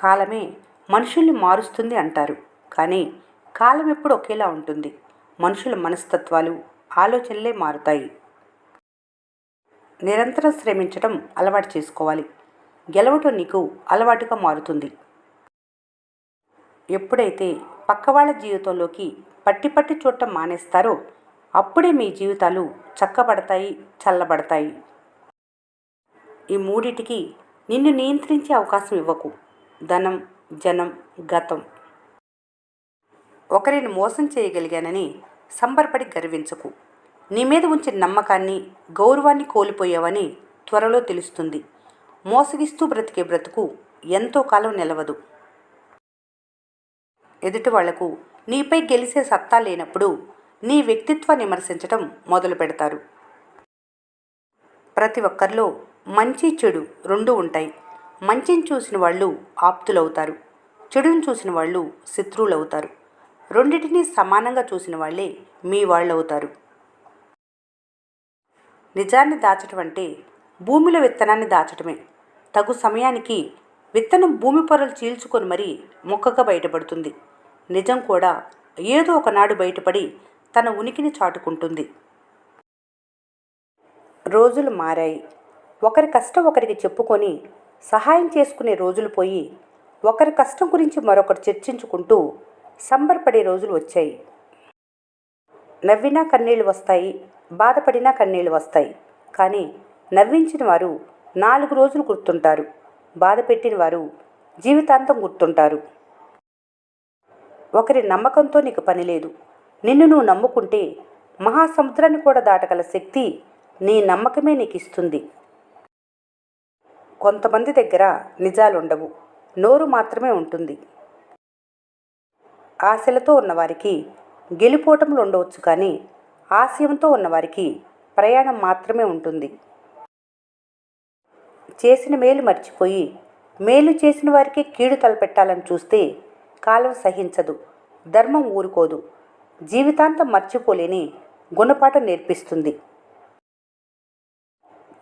కాలమే మనుషుల్ని మారుస్తుంది అంటారు. కానీ కాలం ఎప్పుడు ఒకేలా ఉంటుంది. మనుషుల మనస్తత్వాలు, ఆలోచనలే మారుతాయి. నిరంతరం శ్రమించడం అలవాటు చేసుకోవాలి. గెలవటం నీకు అలవాటుగా మారుతుంది. ఎప్పుడైతే పక్కవాళ్ళ జీవితంలోకి పట్టి పట్టి చూడటం మానేస్తారో అప్పుడే మీ జీవితాలు చక్కబడతాయి, చల్లబడతాయి. ఈ మూడిటికి నిన్ను నియంత్రించే అవకాశం ఇవ్వకు. ధనం, జనం, గతం. ఒకరిని మోసం చేయగలిగానని సంబరపడి గర్వించకు. నీ మీద ఉంచిన నమ్మకాన్ని, గౌరవాన్ని కోల్పోయావని త్వరలో తెలుస్తుంది. మోసగిస్తూ బ్రతికే బ్రతుకు ఎంతో కాలం నిలవదు. ఎదుటి వాళ్లకు నీపై గెలిసే సత్తా లేనప్పుడు నీ వ్యక్తిత్వాన్ని విమర్శించటం మొదలు పెడతారు. ప్రతి ఒక్కరిలో మంచి, చెడు రెండూ ఉంటాయి. మంచిని చూసిన వాళ్ళు ఆప్తులవుతారు, చెడుని చూసిన వాళ్ళు శత్రువులవుతారు. రెండిటినీ సమానంగా చూసిన వాళ్ళే మీ వాళ్ళవుతారు. నిజాన్ని దాచటం అంటే భూమిలో విత్తనాన్ని దాచటమే. తగు సమయానికి విత్తనం భూమి పొరలు చీల్చుకొని మరీ మొక్కగా బయటపడుతుంది. నిజం కూడా ఏదో ఒకనాడు బయటపడి తన ఉనికిని చాటుకుంటుంది. రోజులు మారాయి. ఒకరి కష్టం ఒకరికి చెప్పుకొని సహాయం చేసుకునే రోజులు పోయి ఒకరి కష్టం గురించి మరొకరు చర్చించుకుంటూ సంబరపడే రోజులు వచ్చాయి. నవ్వినా కన్నీళ్లు వస్తాయి, బాధపడినా కన్నీళ్లు వస్తాయి. కానీ నవ్వించిన వారు 4 రోజులు గుర్తుంటారు, బాధ పెట్టిన వారు జీవితాంతం గుర్తుంటారు. ఒకరి నమ్మకంతో నీకు పని లేదు. నిన్ను నువ్వు నమ్ముకుంటే మహాసముద్రాన్ని కూడా దాటగల శక్తి నీ నమ్మకమే నీకు ఇస్తుంది. కొంతమంది దగ్గర నిజాలుండవు, నోరు మాత్రమే ఉంటుంది. ఆశలతో ఉన్నవారికి గెలిపోవటంలో ఉండవచ్చు, కానీ ఆశయంతో ఉన్నవారికి ప్రయాణం మాత్రమే ఉంటుంది. చేసిన మేలు మర్చిపోయి మేలు చేసిన వారికి కీడు తలపెట్టాలని చూస్తే కాలం సహించదు, ధర్మం ఊరుకోదు. జీవితాంతం మర్చిపోలేని గుణపాఠం నేర్పిస్తుంది.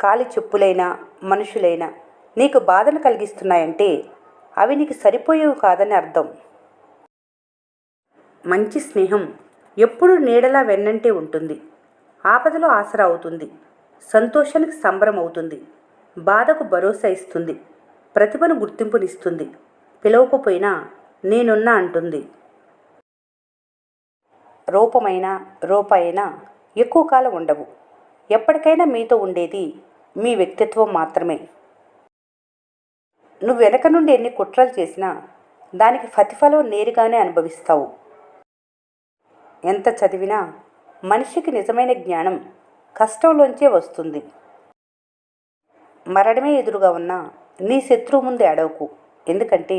కాలి చెప్పులైనా మనుషులైనా నీకు బాధను కలిగిస్తున్నాయంటే అవి నీకు సరిపోయేవి కాదని అర్థం. మంచి స్నేహం ఎప్పుడూ నీడలా వెన్నంటే ఉంటుంది. ఆపదలో ఆసరా అవుతుంది, సంతోషానికి సంబరం అవుతుంది, బాధకు భరోసా ఇస్తుంది, ప్రతిభను గుర్తింపునిస్తుంది, పిలవకపోయినా నేనున్నా అంటుంది. రూపమైనా రూపాయినా ఎక్కువ కాలం ఉండవు. ఎప్పటికైనా మీతో ఉండేది మీ వ్యక్తిత్వం మాత్రమే. నువ్వు వెనక నుండి ఎన్ని కుట్రలు చేసినా దానికి ప్రతిఫలం నేరుగానే అనుభవిస్తావు. ఎంత చదివినా మనిషికి నిజమైన జ్ఞానం కష్టంలోంచే వస్తుంది. మరణమే ఎదురుగా ఉన్నా నీ శత్రువు ముందు ఏడవకు. ఎందుకంటే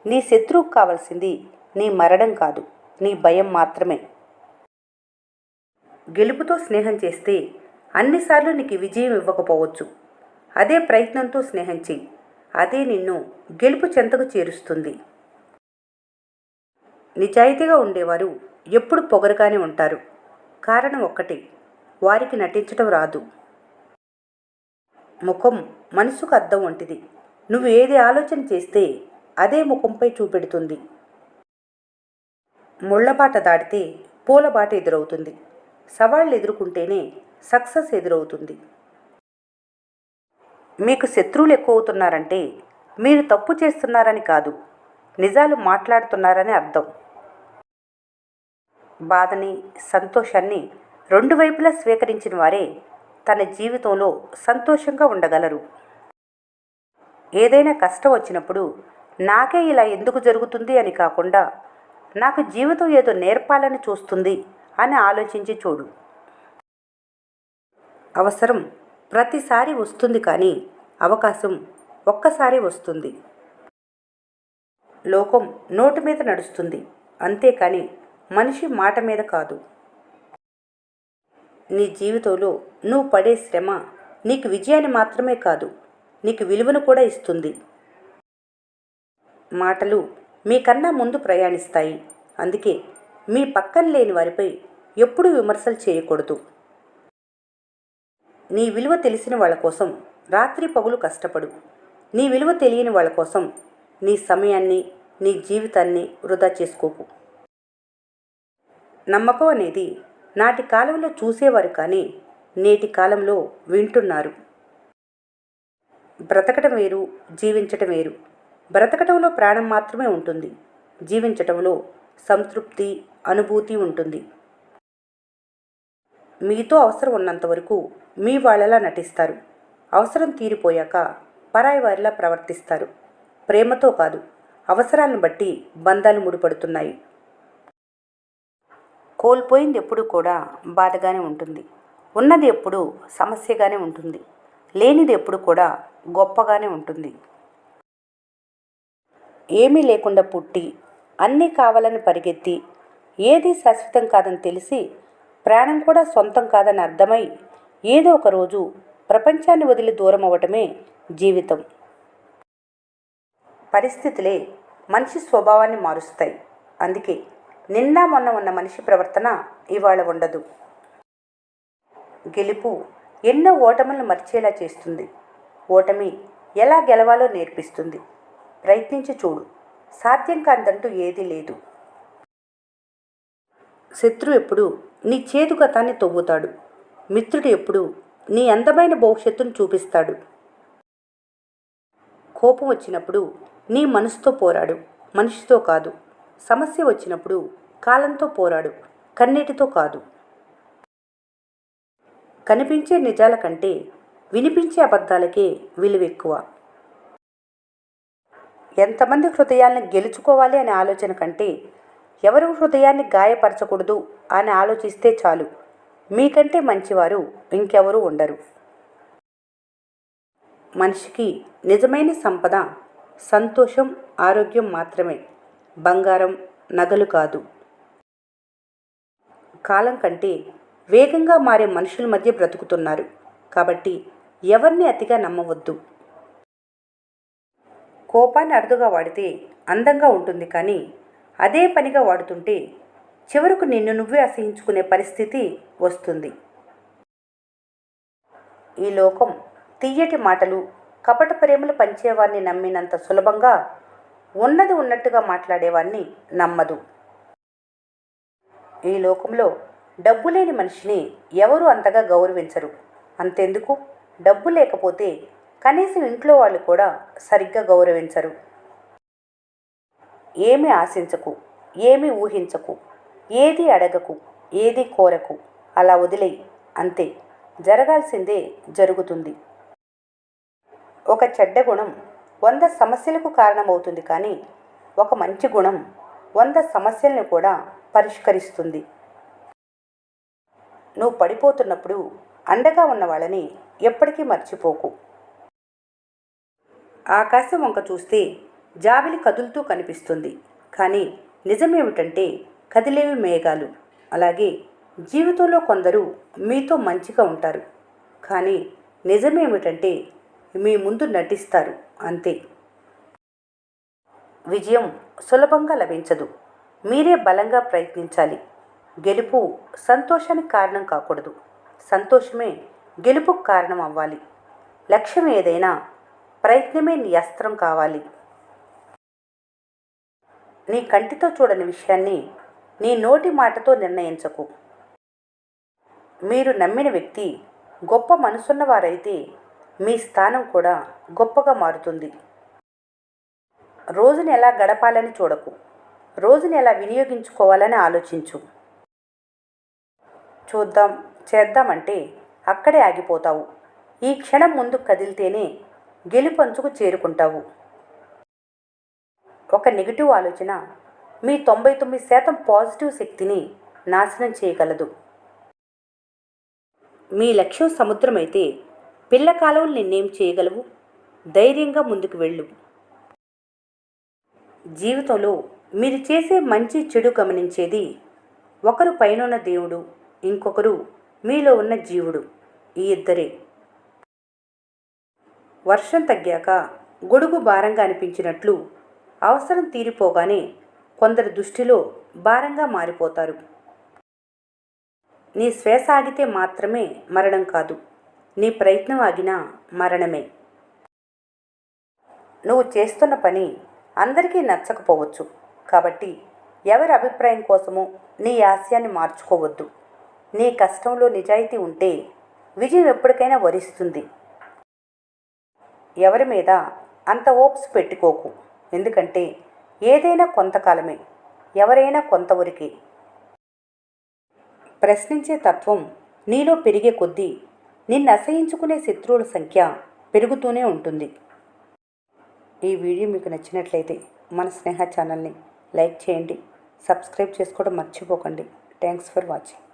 నీ శత్రువుకు కావాల్సింది నీ మరణం కాదు, నీ భయం మాత్రమే. గెలుపుతో స్నేహం చేస్తే అన్నిసార్లు నీకు విజయం ఇవ్వకపోవచ్చు. అదే ప్రయత్నంతో స్నేహం చెయ్యి. అదే నిన్ను గెలుపు చెంతకు చేరుస్తుంది. నిజాయితీగా ఉండేవారు ఎప్పుడు పొగరుగానే ఉంటారు. కారణం ఒక్కటే, వారికి నటించడం రాదు. ముఖం మనసుకు అద్దం వంటిది. నువ్వు ఏది ఆలోచన చేస్తే అదే ముఖంపై చూపెడుతుంది. ముళ్ళబాట దాటితే పూలబాట ఎదురవుతుంది. సవాళ్ళు ఎదుర్కొంటేనే సక్సెస్ ఎదురవుతుంది. మీకు శత్రువులు ఎక్కువ అవుతున్నారంటే మీరు తప్పు చేస్తున్నారని కాదు, నిజాలు మాట్లాడుతున్నారని అర్థం. బాధని, సంతోషాన్ని 2 వైపులా స్వీకరించిన వారే తన జీవితంలో సంతోషంగా ఉండగలరు. ఏదైనా కష్టం వచ్చినప్పుడు నాకే ఇలా ఎందుకు జరుగుతుంది అని కాకుండా నాకు జీవితం ఏదో నేర్పాలని చూస్తుంది అని ఆలోచించి చూడు. అవసరం ప్రతిసారి వస్తుంది, కానీ అవకాశం ఒక్కసారి వస్తుంది. లోకం నోటి మీద నడుస్తుంది, అంతేకాని మనిషి మాట మీద కాదు. నీ జీవితంలో నువ్వు పడే శ్రమ నీకు విజయాన్ని మాత్రమే కాదు, నీకు విలువను కూడా ఇస్తుంది. మాటలు మీకన్నా ముందు ప్రయాణిస్తాయి. అందుకే మీ పక్కన లేని వారిపై ఎప్పుడూ విమర్శలు చేయకూడదు. నీ విలువ తెలిసిన వాళ్ళ కోసం రాత్రి పగులు కష్టపడు. నీ విలువ తెలియని వాళ్ళ కోసం నీ సమయాన్ని, నీ జీవితాన్ని వృధా చేసుకోకు. నమ్మకం అనేది నాటి కాలంలో చూసేవారు కానీ నేటి కాలంలో వింటున్నారు. బ్రతకటం వేరు, జీవించటం వేరు. బ్రతకటంలో ప్రాణం మాత్రమే ఉంటుంది. జీవించటంలో సంతృప్తి, అనుభూతి ఉంటుంది. మీతో అవసరం ఉన్నంత వరకు మీ వాళ్ళలా నటిస్తారు. అవసరం తీరిపోయాక పరాయి వారిలా ప్రవర్తిస్తారు. ప్రేమతో కాదు, అవసరాలను బట్టి బంధాలు ముడిపడుతున్నాయి. కోల్పోయింది ఎప్పుడు కూడా బాధగానే ఉంటుంది. ఉన్నది ఎప్పుడు సమస్యగానే ఉంటుంది. లేనిది ఎప్పుడు కూడా గొప్పగానే ఉంటుంది. ఏమీ లేకుండా పుట్టి అన్నీ కావాలని పరిగెత్తి ఏదీ శాశ్వతం కాదని తెలిసి ప్రాణం కూడా సొంతం కాదని అర్థమై ఏదో ఒక రోజు ప్రపంచాన్ని వదిలి దూరం అవ్వటమే జీవితం. పరిస్థితులే మనిషి స్వభావాన్ని మారుస్తాయి. అందుకే నిన్న మొన్న ఉన్న మనిషి ప్రవర్తన ఇవాళ ఉండదు. గెలుపు ఎన్నో ఓటములను మర్చేలా చేస్తుంది. ఓటమి ఎలా గెలవాలో నేర్పిస్తుంది. ప్రయత్నించి చూడు, సాధ్యం కాదంటూ ఏదీ లేదు. శత్రు ఎప్పుడు నీ చేదు గతాన్ని తవ్వుతాడు. మిత్రుడు ఎప్పుడు నీ అందమైన భవిష్యత్తును చూపిస్తాడు. కోపం వచ్చినప్పుడు నీ మనసుతో పోరాడు, మనిషితో కాదు. సమస్య వచ్చినప్పుడు కాలంతో పోరాడు, కన్నీటితో కాదు. కనిపించే నిజాల కంటే వినిపించే అబద్ధాలకే విలువ ఎక్కువ. ఎంతమంది హృదయాలను గెలుచుకోవాలి అనే ఆలోచన కంటే ఎవరి హృదయాన్ని గాయపరచకూడదు అని ఆలోచిస్తే చాలు. మీకంటే మంచివారు ఇంకెవరూ ఉండరు. మనిషికి నిజమైన సంపద సంతోషం, ఆరోగ్యం మాత్రమే, బంగారం, నగలు కాదు. కాలం కంటే వేగంగా మారే మనుషుల మధ్య బ్రతుకుతున్నారు. కాబట్టి ఎవరిని అతిగా నమ్మవద్దు. కోపాన్ని అరుదుగా వాడితే అందంగా ఉంటుంది, కానీ అదే పనిగా వాడుతుంటే చివరకు నిన్ను నువ్వే అసహించుకునే పరిస్థితి వస్తుంది. ఈ లోకం తీయటి మాటలు, కపట ప్రేమలు పంచేవారిని నమ్మినంత సులభంగా ఉన్నది ఉన్నట్టుగా మాట్లాడేవారిని నమ్మదు. ఈ లోకంలో డబ్బు లేని మనిషిని ఎవరూ అంతగా గౌరవించరు. అంతెందుకు, డబ్బు లేకపోతే కనీసం ఇంట్లో వాళ్ళు కూడా సరిగ్గా గౌరవించరు. ఏమీ ఆశించకు, ఏమీ ఊహించకు, ఏది అడగకు, ఏది కోరకు. అలా వదిలేయి, అంతే. జరగాల్సిందే జరుగుతుంది. ఒక చెడ్డ గుణం 100 సమస్యలకు కారణమవుతుంది, కానీ ఒక మంచి గుణం 100 సమస్యలను కూడా పరిష్కరిస్తుంది. నువ్వు పడిపోతున్నప్పుడు అండగా ఉన్న వాళ్ళని ఎప్పటికీ మర్చిపోకు. ఆకాశం వంక చూస్తే జాబిలి కదులుతూ కనిపిస్తుంది, కానీ నిజమేమిటంటే కదిలేవి మేఘాలు. అలాగే జీవితంలో కొందరు మీతో మంచిగా ఉంటారు, కానీ నిజమేమిటంటే మీ ముందు నటిస్తారు, అంతే. విజయం సులభంగా లభించదు. మీరే బలంగా ప్రయత్నించాలి. గెలుపు సంతోషానికి కారణం కాకూడదు, సంతోషమే గెలుపుకు కారణం అవ్వాలి. లక్ష్యం ఏదైనా ప్రయత్నమే నీ అస్త్రం కావాలి. నీ కంటితో చూడని విషయాన్ని నీ నోటి మాటతో నిర్ణయించకు. మీరు నమ్మిన వ్యక్తి గొప్ప మనసున్నవారైతే మీ స్థానం కూడా గొప్పగా మారుతుంది. రోజుని ఎలా గడపాలని చూడకు, రోజుని ఎలా వినియోగించుకోవాలని ఆలోచించు. చూద్దాం, చేద్దామంటే అక్కడే ఆగిపోతావు. ఈ క్షణం ముందు కదిలితేనే గెలుపంచుకు చేరుకుంటావు. ఒక నెగిటివ్ ఆలోచన మీ 99% పాజిటివ్ శక్తిని నాశనం చేయగలదు. మీ లక్ష్యం సముద్రమైతే పిల్ల కాలువలు నిన్నేం చేయగలవు? ధైర్యంగా ముందుకు వెళ్ళు. జీవితంలో మీరు చేసే మంచి చెడు గమనించేది ఒకరు పైనున్న దేవుడు, ఇంకొకరు మీలో ఉన్న జీవుడు. ఈ ఇద్దరే. వర్షం తగ్గాక గొడుగు భారంగా అనిపించినట్లు అవసరం తీరిపోగానే కొందరు దృష్టిలో భారంగా మారిపోతారు. నీ శ్వాస ఆగితే మాత్రమే మరణం కాదు, నీ ప్రయత్నం ఆగినా మరణమే. నువ్వు చేస్తున్న పని అందరికీ నచ్చకపోవచ్చు. కాబట్టి ఎవరి అభిప్రాయం కోసమో నీ ఆశయాన్ని మార్చుకోవద్దు. నీ కష్టంలో నిజాయితీ ఉంటే విజయం ఎప్పటికైనా వరిస్తుంది. ఎవరి మీద అంత ఓప్స్ పెట్టుకోకు. ఎందుకంటే ఏదైనా కొంతకాలమే, ఎవరైనా కొంతవరకే. ప్రశ్నించే తత్వం నీలో పెరిగే కొద్దీ నిన్ను అసహించుకునే శత్రువుల సంఖ్య పెరుగుతూనే ఉంటుంది. ఈ వీడియో మీకు నచ్చినట్లయితే మన స్నేహ ఛానల్ని లైక్ చేయండి, సబ్స్క్రైబ్ చేసుకోవడం మర్చిపోకండి. Thanks for watching.